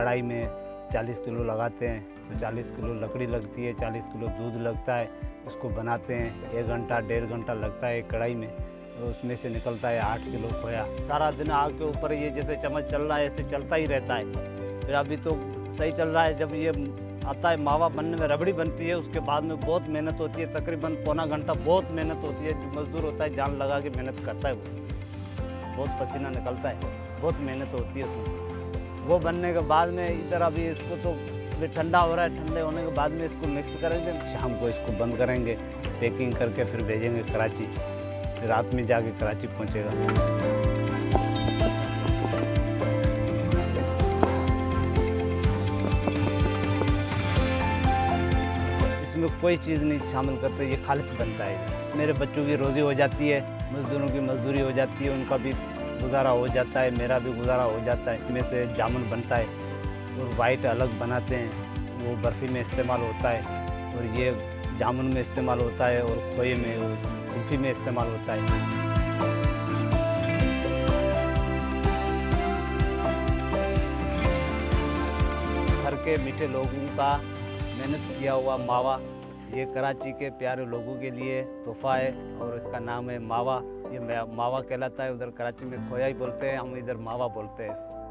कढ़ाई में 40 किलो लगाते हैं तो 40 किलो लकड़ी लगती है, 40 किलो दूध लगता है। इसको बनाते हैं 1 घंटा 1.5 घंटा लगता है एक कढ़ाई में, और उसमें से निकलता है 8 किलो खोया। सारा दिन आग के ऊपर ये जैसे चम्मच चल रहा है ऐसे चलता ही रहता है। फिर अभी तो सही चल रहा है। जब ये आता है मावा बनने में, रबड़ी बनती है, उसके बाद में बहुत मेहनत होती है, तकरीबन पौना घंटा बहुत मेहनत होती है। जो मजदूर होता है जान लगा के मेहनत करता है, वो बहुत पसीना निकलता है, बहुत मेहनत होती है उसमें। वो बनने के बाद में इधर अभी इसको तो ठंडा हो रहा है, ठंडे होने के बाद में इसको मिक्स करेंगे, शाम को इसको बंद करेंगे, पैकिंग करके फिर भेजेंगे कराची। फिर रात में जाके कराची पहुँचेगा। इसमें कोई चीज़ नहीं शामिल करते, ये खालिश बनता है। मेरे बच्चों की रोज़ी हो जाती है, मज़दूरों की मजदूरी हो जाती है, उनका भी गुजारा हो जाता है, मेरा भी गुजारा हो जाता है। इसमें से जामुन बनता है और वाइट अलग बनाते हैं, वो बर्फ़ी में इस्तेमाल होता है, और ये जामुन में इस्तेमाल होता है, और खोए में, कुल्फ़ी में इस्तेमाल होता है। घर के मीठे लोगों का मेहनत किया हुआ मावा, ये कराची के प्यारे लोगों के लिए तोहफ़ा है, और इसका नाम है मावा। ये मावा कहलाता है, उधर कराची में खोया ही बोलते हैं, हम इधर मावा बोलते हैं इसको।